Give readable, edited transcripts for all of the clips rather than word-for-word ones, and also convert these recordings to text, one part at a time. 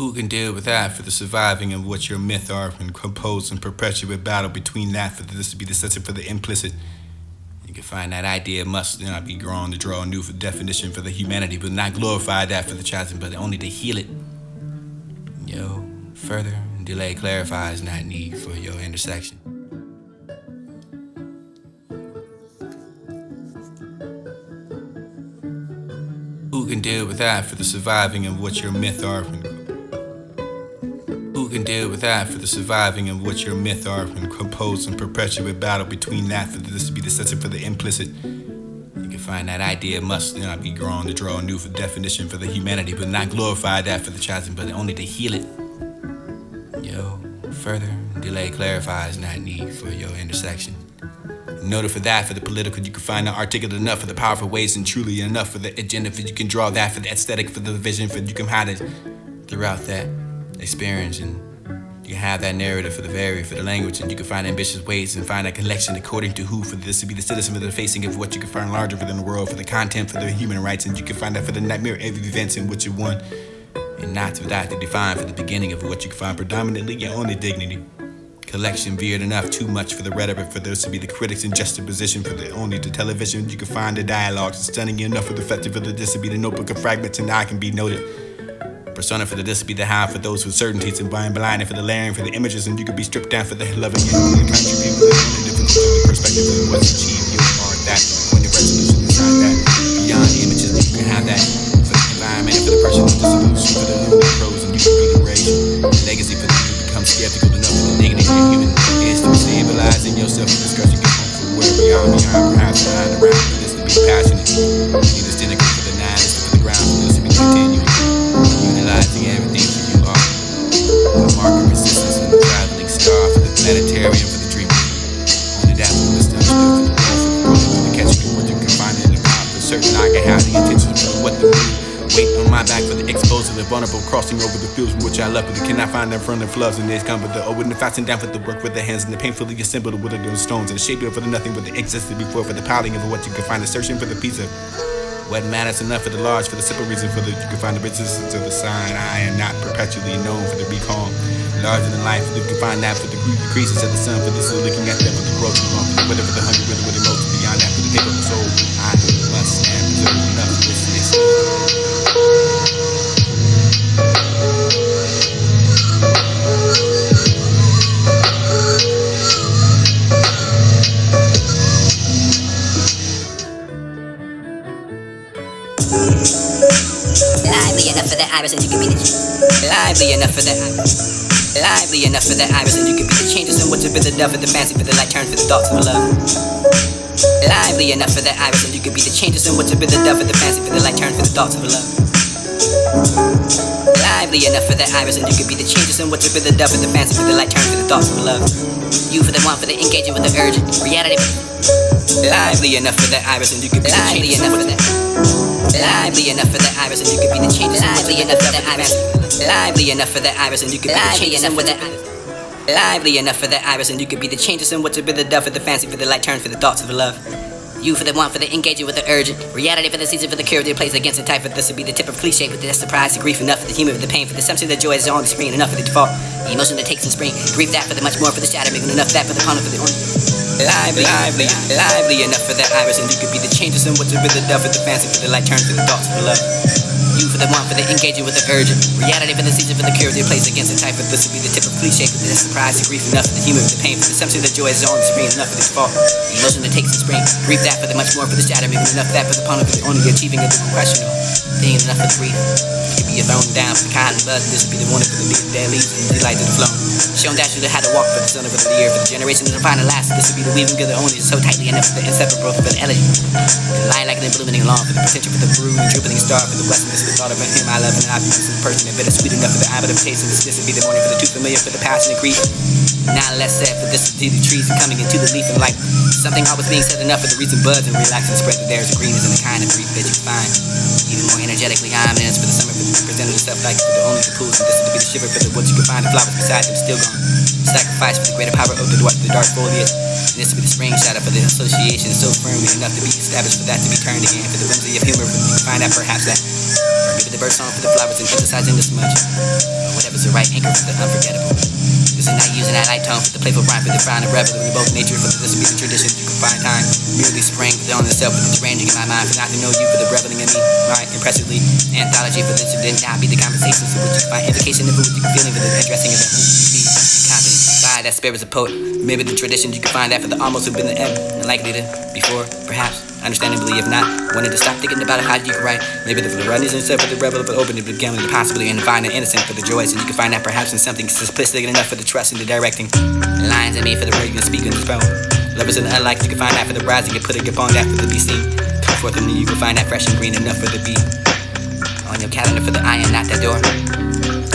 Who can deal with that for the surviving of what your myth are and compose and perpetuate battle between that for this to be the sense for the implicit. You can find that idea must not be grown to draw a new definition for the humanity, but not glorify that for the chosen, but only to heal it. Further delay clarifies not need for your intersection. Who can deal with that for the surviving of what your myth are and Who can deal with that for the surviving of what your myth are and compose and perpetuate battle between that for this to be the sense for the implicit. You can find that idea must not be grown to draw a new definition for the humanity, but not glorify that for the chosen, but only to heal it. Further delay clarifies not need for your intersection. Noted for that for the political, you can find the articulate enough for the powerful ways and truly enough for the agenda, for you can draw that for the aesthetic, for the vision, for you can hide it throughout that experience, and you can have that narrative for the varied, for the language, and you can find ambitious ways and find that collection according to who, for this to be the citizen, for the facing of what you can find larger within the world, for the content, for the human rights, and you can find that for the nightmare of events in which you won, and not to that to define for the beginning of what you can find predominantly your only dignity. Collection veered enough too much for the rhetoric, for those to be the critics in juxtaposition, for the only the television you can find the dialogues stunning enough for the effective for the this to be the notebook of fragments and I can be noted. Persona for the this to be the how for those with certainties and blind blinding for the layering for the images, and you could be stripped down for the loving you for the country people and the difference of the perspective of what's achieved. You are that point of resolution inside that beyond the images you can have that for the environment and for the personal dissolution for the lunar pros, and you can be the rage legacy for the you become skeptical enough for the dignity of human is to stabilizing yourself in discussion get home for where beyond perhaps behind around for this to be passionate. Need a cynical for the nine for the ground for this to be continuing. Utilizing everything for you are the mark of resistance and the traveling star for the planetarium for the dream. Only that will list understood for the catching what you can find in the mouth for certain I can have the intention for what the weight on my back for the exposed and the vulnerable crossing over the fields from which I love, but I cannot find them from the floods and days come with the open and fasten down for the work with the hands and the painfully assembled with the stones and the shape for the nothing but the existed before for the piling of what you can find the searching for the piece of what matters enough for the large, for the simple reason for the you can find the resistance of the sign. I am not perpetually known for the recall. Larger than life, you can find that for the creases of the sun, for this looking at them with the growth along, for the whatever the hunger, with the most beyond that, for the paper of the soul. I must stand preserve enough for this. Lively enough for that iris and you can be the lively enough for that lively enough for that iris and you can be the changes in what's a bit of dove for the fancy for the light turn for the thoughts of love. Lively enough for that iris and you can be the changes in what's a bit of dove for the fancy for the light turn for the thoughts of love. Lively enough for that iris and you can be the changes in what's a bit of dove for the fancy for the light turn for the thoughts of love. You for the one for the engaging with the urgent reality. Lively enough for that iris and you can be the changes enough for that. Lively enough for that iris and you could be the changes. Lively enough for that iris. Lively enough for that iris and you could be the changes and with that. Lively enough for that iris and you could be the changes and what's a bit of dove for the fancy for the light turn for the thoughts of love. You for the one for the engaging with the urgent reality for the season for the curative place against the type for this would be the tip of cliche with the surprise the grief enough for the humor for the pain for the assumption the joy is on the screen enough for the default the emotion that takes in spring grief that for the much more for the shadow making enough that for the pun for the on. Lively enough for that iris and you could be the changes and what's a bit of dove for the fancy for the light turn for the thoughts of love. You for the one for the engaging with the urgent reality for the season for the curative place against the type of this would be the tip of cliche with the surprise the grief enough for the humor for the pain for the assumption that joy is on the screen enough for the default the emotion that takes in spring grief that for the much more for the shadow making enough that for the pun for the only achieving of the questionable thing enough for the grief could be thrown down for the cotton bud this would be the one for the big dead leaves and the light of the flow shown that you how to walk for the son of the year for the generation of the final last this would be the weaving of the only so tightly enough for the inseparable for the elegy the light like an illuminating long for the potential for the brood and dribbling star for the westerness of the thought of him I love and I view this person and bittersweet enough for the habit of taste and this would be the morning for the too familiar for the passion and grief now less said for this to the trees and coming into the leaf and light something always being said enough for the reason buds and relax and spread that there's a greenness and the kind of grief that you find even more energetically ominous for the summer for the presented itself like for the only the pools and this to be the shiver for the woods you can find the flowers beside them still gone sacrifice for the greater power of the dark foliage and this to be the spring shadow for the association so firmly enough to be established for that to be turned again for the whimsy of humor for you find out perhaps that Maybe the bird song for the flowers and emphasizing this much. Or whatever's the right anchor for the unforgettable. This is not using that light tone for the playful rhyme, for the frown and revel in both nature, for this will be the tradition you can find time. Merely spring with on itself, with the deranging in my mind, for not to know you, for the reveling in me, right? Impressively, anthology for this did not be the conversations, for which you find indication of what you feeling, for the addressing of the whole be confident. By that spirit is a poet. Maybe the tradition you can find that for the almost have been the end, and likely to before, perhaps. Understandably, if not, wanted to stop thinking about how you can write. Maybe the runners instead for the rebel, for open to becoming the possibility and find the innocent for the joys. And you can find that perhaps in something simplistic enough for the trust and the directing. The lines I made for the word you can speak in this poem. Lovers in the unlike, you can find that for the rising and put it upon that for the be seen. Come forth and you can find that fresh and green enough for the beat. On your calendar for the I am not that door.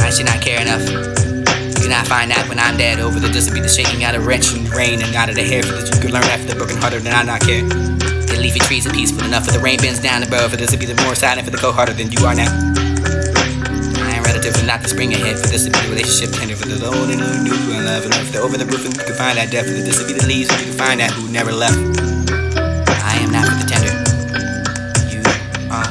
I should not care enough. You cannot find that when I'm dead. Over the this will be the shaking out of wrench and rain and out of the hair for that you can learn that for the broken hearted and I not care. The leafy trees are peaceful enough for the rain bends down the burrow for this to be the more silent for the cold-hearted than you are now. I am relative for not the spring ahead for this to be the relationship tender for the lone and new and love enough for the over the roof and you can find that depth for this to be the leaves and you can find that who never left. I am not for the tender. You are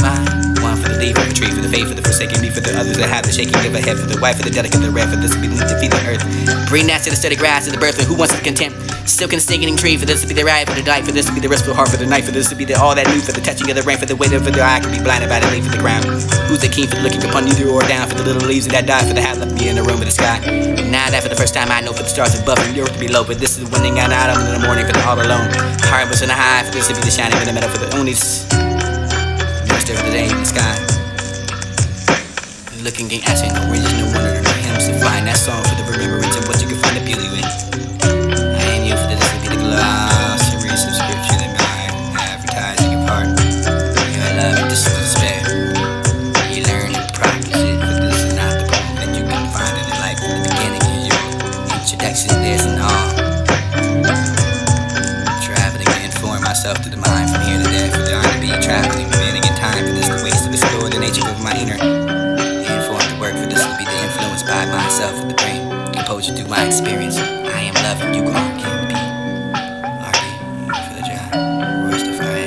mine. One for the leaf of a tree, for the faith, for the forsaken me, for the others that have the shaking of a head, for the wife, for the delicate, the red, for this to be the defeat of earth. Bring that to the steady grass of the birth, and who wants the contempt? Silk and stinking tree, for this to be the right, for the delight, for this to be the restful heart, for the night, for this to be the all that new, for the touching of the rain, for the weight of the eye, can be blinded by the leaf of the ground. Who's the keen for looking upon either or down, for the little leaves that die, for the hat left me in the room of the sky. Now that for the first time I know for the stars above and the earth below, but this is winning out of in the morning for the all alone. Heart was in the high, for this to be the shining in the middle, for the only minister of the day in the sky. Looking and asking, no words, no wonder to him to find that song for the remembrance of what you can find the beauty in. I am you for this will be the glossary subscription in my advertising your part. Your love and this is despair. You learn to practice it, but this is not the poem that you can find in the life from the beginning of your introduction. There's an all. Traveling to inform myself to the mind from here to there for the honor to be traveling, remaining in time for this the ways to explore the nature of my inner. Work for this to be the influence by myself and the brain. Composure through my experience. I am love and you are can be. RD for the job. Where's the fire?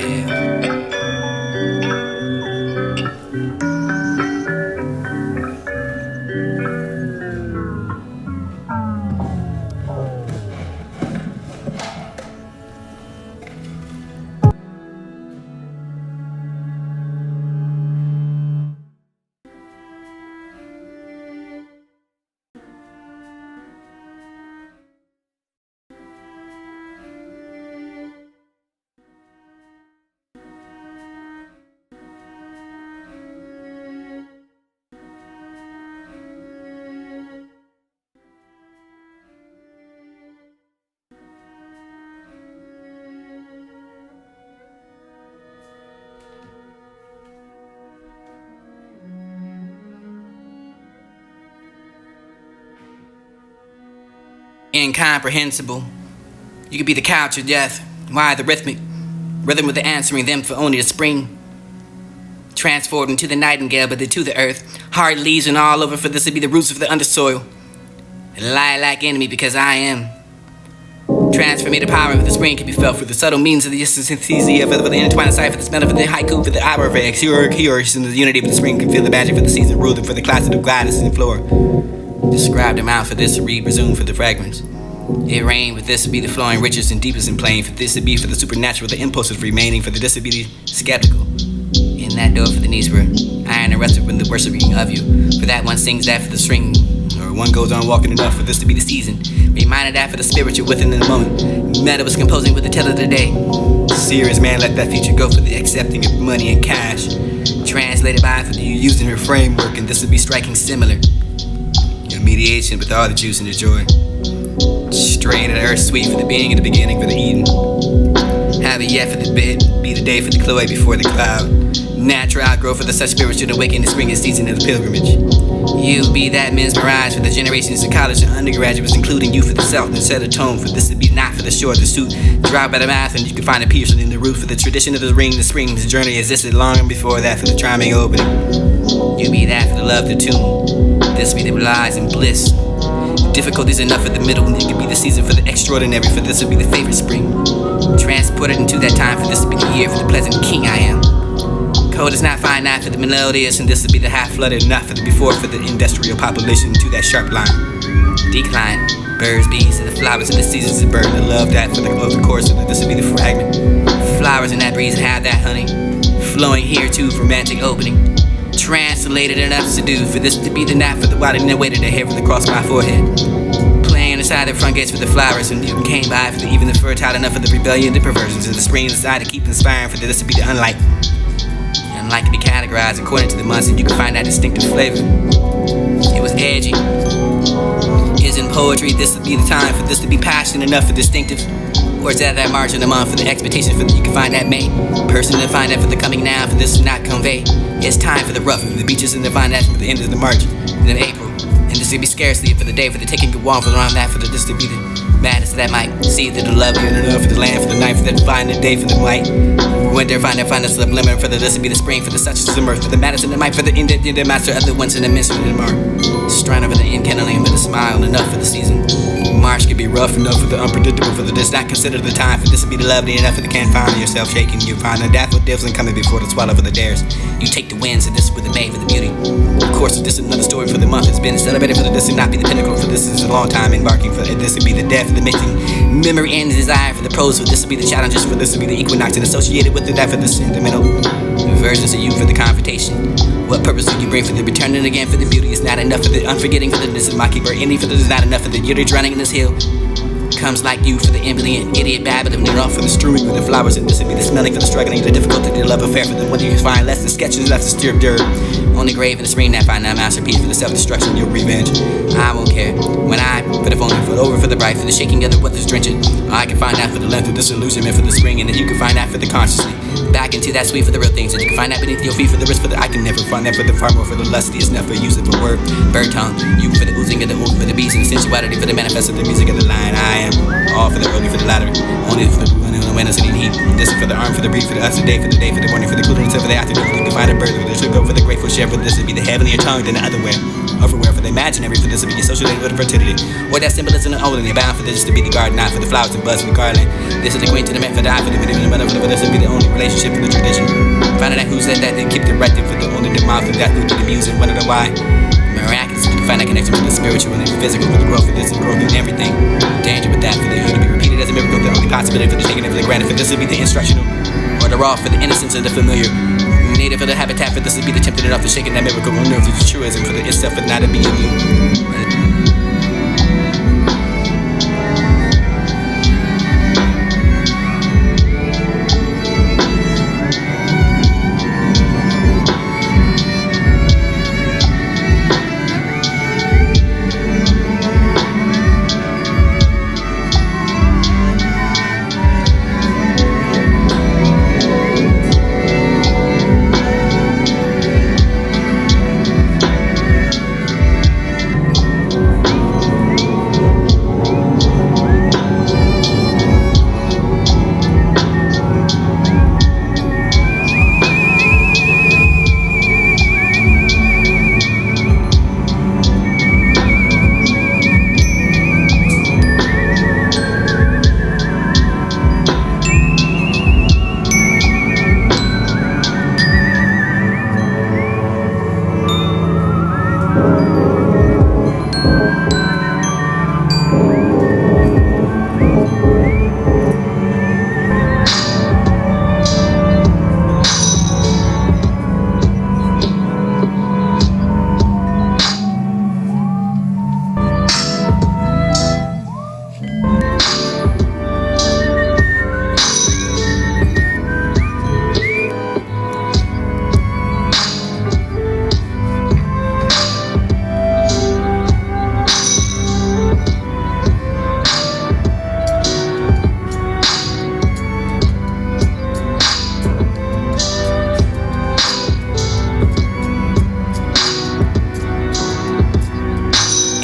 Incomprehensible. You could be the couch of death. Why the rhythmic rhythm with the answering them for only the spring. Transformed into the nightingale, but to the earth. Hard leaves and all over for this to be the roots of the undersoil. A lilac enemy because I am. Transformative power of the spring can be felt for the subtle means of the synthesis of the intertwined sight for the smell of the haiku for the hour of X. Here in the unity of the spring can feel the magic for the season ruling for the classes of gladness in the floor. Describe them out for this to read, resume for the fragments. It rained, but this would be the flowing richest and deepest in plain. For this to be for the supernatural, the impulsive remaining. For this to be the skeptical. In that door for the knees were iron arrested from the worshiping of you. For that one sings that for the string, or one goes on walking enough for this to be the season. Reminded that for the spiritual within the moment. Meta was composing with the tell of the day. Serious man let that future go for the accepting of money and cash. Translated by for you using her framework, and this would be striking similar. Your mediation with all the juice and the joy. Strain of the earth sweet for the being in the beginning for the eating. Have it yet for the bed, be the day for the Chloe before the cloud. Natural outgrowth for the such spiritual awakening the spring and season of the pilgrimage. You be that men's mirage for the generations of college and undergraduates, including you for the self and set a tone for this to be not for the shore, the suit, drive by the mouth, and you can find a piercing in the roof for the tradition of the ring, the spring, the journey existed long before that for the charming opening. You be that for the love, the tune, this be the lies and bliss. Difficulties enough for the middle, and it could be the season for the extraordinary, for this would be the favorite spring. Transported into that time, for this to be the year for the pleasant king I am. Code is not finite for the melodious, and this will be the half-flooded, not for the before, for the industrial population to that sharp line. Decline, birds, bees, and the flowers of the seasons of bird. I love that for the chorus, so that this will be the fragment. Flowers in that breeze have that honey, flowing here too for romantic opening. Translated enough to do for this to be the night for the wild and the weight of the hair from across my forehead. Playing inside the front gates for the flowers, and you came by for the even the fertile enough for the rebellion, the perversions, and the spring inside to keep inspiring for this to be the unlike. Unlike to be categorized according to the months, and you can find that distinctive flavor. It was edgy. Isn't poetry this would be the time for this to be passionate enough for distinctive? Or is that margin of month for the expectation for that you can find that May? Person to find that for the coming now, for this to not convey. It's time for the rough, the beaches and the find that for the end of the March, and then April. And this to be scarcely for the day, for the taking the wall for around that, for the this to be the madness that might see that the love you and the love for the land, for the night, for the find the day, for the light. We went there, find the subliminal, for the this to be the spring, for the such as the mirth, for the madness and the might, for the end, the master of the ones in the midst of the mark. Striving for the enkindling with a smile, enough for the season. March could be rough enough for the unpredictable, for the this not consider the time, for this to be the lovely enough for the can't find yourself shaking. You find the death with divs and coming before the swallow for the dares. You take the winds, and this with the made for the beauty. Of course, this is another story for the month. It's been celebrated for the this and not be the pinnacle, for this is a long time embarking for this would be the death, for the mixing memory and desire for the prose, for this will be the challenges, for this will be the equinox and associated with the that for the sentimental versions of you for the confrontation. What purpose do you bring for the returning again for the beauty? It's not enough for the unforgetting for the this is my keeper any for the is not enough for the you're drowning in this hill. Comes like you for the ambient idiot babbling near off for the strewing with the flowers, and this will be the smelling for the struggling, the difficulty, the love affair for the one you can find less the sketches left to stir dirt. On the grave in the spring that find that masterpiece for the self-destruction, your revenge. I won't care when I put the phone foot over for the bright, for the shaking of the what is drenching. I can find out for the length of disillusionment for the spring, and then you can find out for the consciously. Back into that sweet for the real things, and you can find that beneath your feet for the risk for the I can never find that for the far more for the lustiest, never use it for word. Bird tongue, you for the oozing of the oof for the beast, and the sensuality for the manifest of the music of the line. I am all for the early for the latter, only for the winners and heat. This is for the arm, for the breeze, for the us, the day, for the morning, for the cooling, for the afternoon, for the find a bird, for the sugar, for the grateful share, for this would be the heavenlier tongue than the otherwhere. Everywhere for the imaginary, for this would be associated with the fertility. Or that symbolism and only bound for this to be the garden, not for the flowers and buds and the garland. This is the queen to the man for the eye, for the video and the mother, for this would be the only relationship for the tradition. Finding out who said that, they keep the right for the only the mouth, for that who did the music, wonder why. Miraculous, you can find that connection with the spiritual and the physical, for the growth of this and growth in everything. Danger with that, for the you to be repeated as a miracle, the only possibility for the taking it for the granted, for this would be the instructional. Or the raw, for the innocence of the familiar. Native for the habitat, for this would be the tempted enough to shaking that miracle, or nerve for the truism, for the itself, for not to be in you.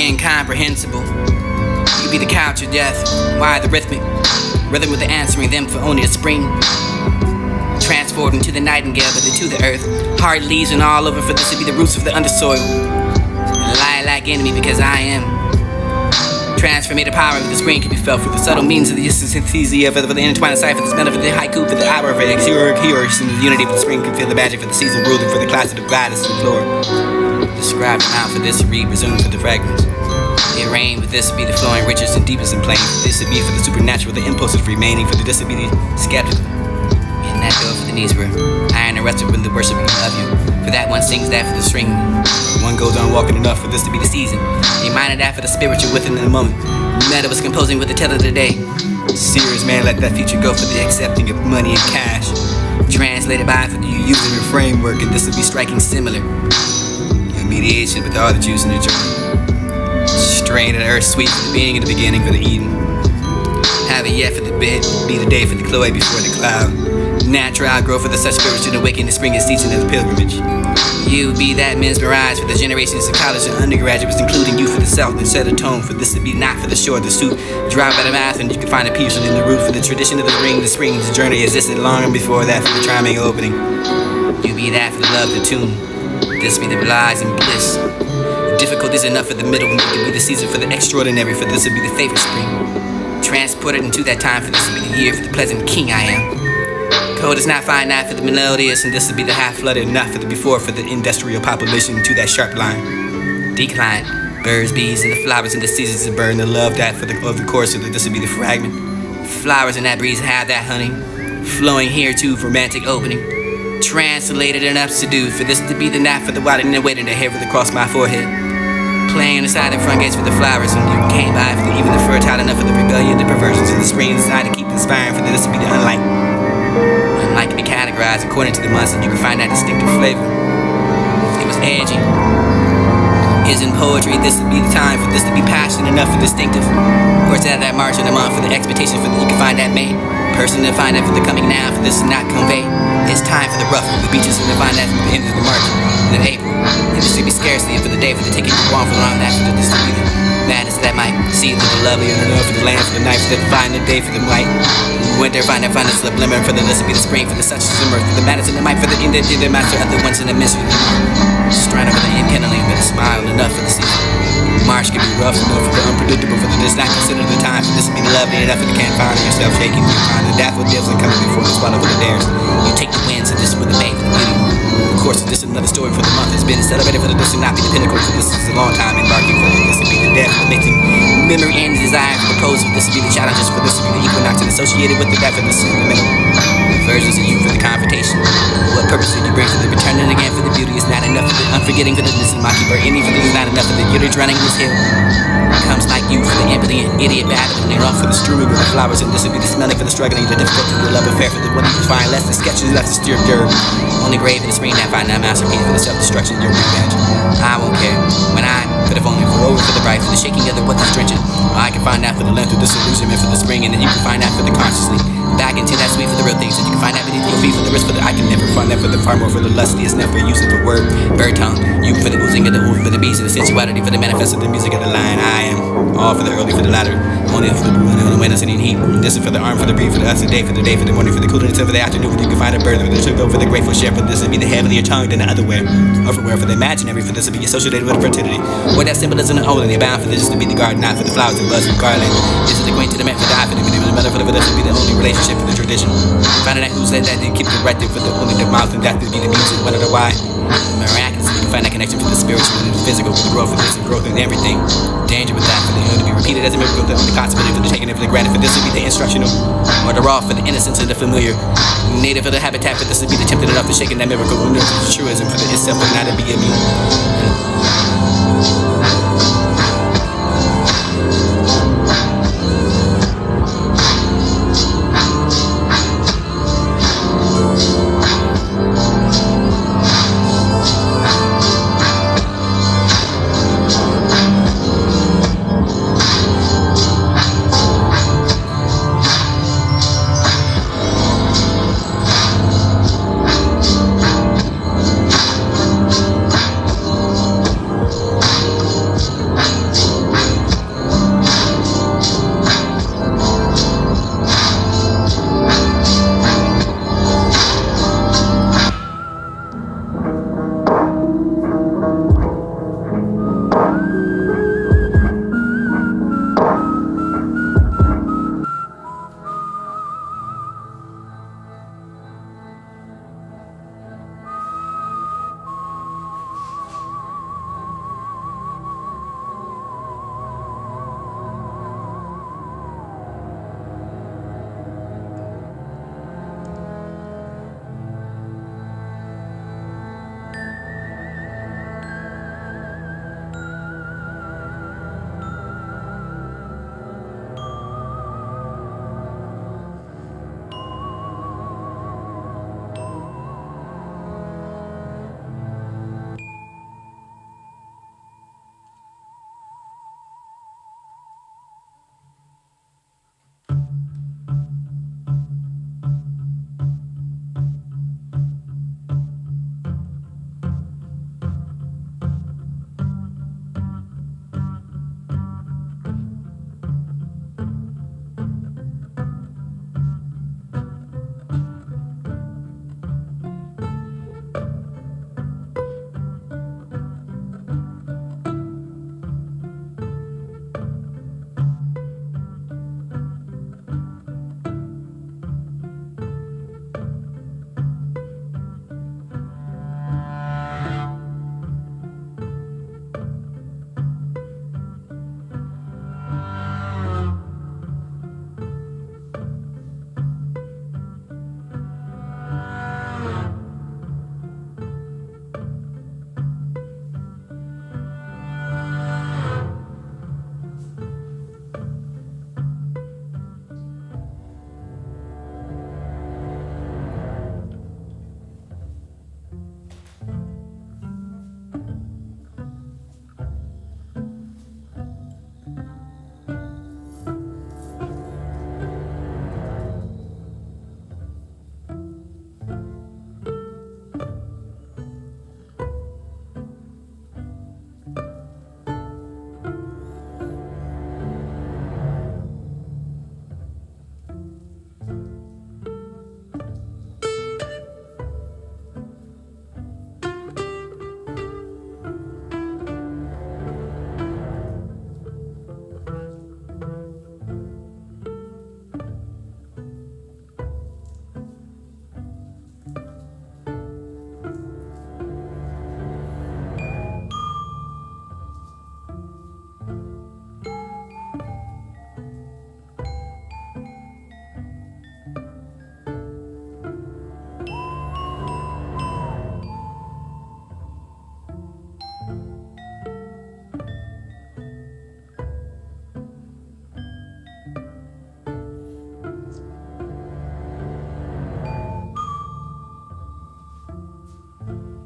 Incomprehensible. You be the couch of death. Why the rhythmic? Rhythm with the answering them for only a spring. Transporting to the nightingale, but to the earth. Hard leaves and all over for this to be the roots of the undersoil. Lilac enemy because I am Transformative power of the spring can be felt through the subtle means of the synesthesia for the intertwined cipher, the smell of the haiku for the hour of the heroes in the unity for the spring can feel the magic for the season ruling for the classes of gladness and floor. Describe the amount for this, read, resume for the fragments. It rained, with this be the flowing richest and deepest and plain. For this to be for the supernatural, the impulses remaining. For this to be the skeptical. In that door for the knees were iron and rusted when the worship of you. For that one sings that for the string. One goes on walking enough for this to be the season. Reminded that for the spiritual within the moment. Meta was composing with the tale of the day. Serious man, let that future go for the accepting of money and cash. Translated by for you using your Framework, and this will be striking similar. Your mediation with all the juice and the joy. Strain and earth sweet for the being in the beginning for the Eden. Have it yet for the bit, Be the day for the Chloe before the cloud. natural outgrowth for the such spiritual awakening, the spring and season of the pilgrimage. You be that mesmerized for the generations of college and undergraduates, including you for the self, and set a tone for this to be not for the shore, the suit, drive by the mouth, and you can find a peace in the root for the tradition of the ring, the spring, the journey existed long before that for the charming opening. You be that for the love, the tune. This be the lies and bliss. Difficult is enough for the middle, and it can be the season for the extraordinary, for this will be the favorite spring. Transported into that time, for this will be the year for the pleasant king I am. Cold is not finite for the melodious, and this will be the half-flooded, not for the before, for the industrial population to that sharp line. Decline, birds, bees, and the flowers in the seasons to burn, the love that for the of the course, so that this will be the fragment. Flowers in that breeze have that honey, flowing here too for romantic opening. Translated and subdued, for this to be the night for the wild and the waiting to hair across my forehead. Playing inside the front gates for the flowers, and you came by for even the fertile enough for the rebellion, the perversions of the spring inside to keep inspiring for this to be the unlike. Unlike to be categorized according to the months, and you can find that distinctive flavor. It was edgy. Isn't poetry this would be the time for this to be passionate enough for distinctive? Or is that march of the month for the expectation for that you can find that May? Person to find that for the coming now for this to not convey. It's time for the rough, the beaches, and to find that for the end of the March, and then April. And this should be scarcely for the day for the taking you on for long that for the distributor. Madness that might see the lovely and enough for the land for the night for the find the day for the light. Winter find that the subliminal for the this will be the spring for the such summer for the madness and the might for the end of the master of the ones in the mystery. Strand over the enkindling with a smile enough for the season. March can be rough enough for the unpredictable for the this not consider the time for this to be the lovely enough for the can't find yourself shaking behind the daffodils and coming before the swallow for the dares. You take the winds and this with the bay for the beauty. Of course, this is another story for the month. It's been celebrated for the this will not be the pinnacle for this is a long time embarking for this will be the death for the mixing memory and desire for the pose for this will be the challenges for this will be the equinox and associated with the death of this in the middle. Versions of you for the confrontation. What purpose did you bring for the returning again for the beauty is not enough for the unforgetting for the this is mockingbird. Any for the is not enough for the you're drowning in this hill. Comes like you for the empathy and idiot battling off for the strewing with the flowers and this will be the smelling for the struggling, the difficulty, the love affair for the one you can find less the sketches left to steer dirt. Only grave in the spring that find that masterpiece for the self-destruction, your revenge. I won't care when I could have only for over for the bright, for the shaking of the what that's drenching. I can find that for the length of disillusionment for the spring, and then you can find that for the consciously. Back into that sweet for the real things, and you can find that beneath your feet for the risk for the I can never find that for the far more for the lustiest, never using the word bird tongue. You for the oozing of the oof for the bees and the sensuality for the manifest of the music of the lion. I am all for the early for the latter, only for the blue and the wind and heat. This is for the arm for the breeze for the us the day for the morning for the coolness for the afternoon. You can find a bird for the truth over the grateful share for this would be the heavenlier tongue than the other way. Overwhere for the imaginary for this would be associated with fertility. Where that symbolism and old and bound for this to be the garden, not for the flowers and buds and garland. This is the queen to the man for the eye for the mother for the this would be the only relationship for the tradition. Finding out who said that they keep it right there for the only the mouth and that would be the music, wonder the why. Miraculously, you can find that connection to the spiritual and the physical for the growth of this and growth and everything. Danger with that for the to be repeated as a miracle, the only possibility for the taking it for the granted for this would be the instructional. Or the raw for the innocence and the familiar. Native for the habitat for this would be the tempted enough for shaking that miracle. Or the truism for the itself and not to be immune. Thank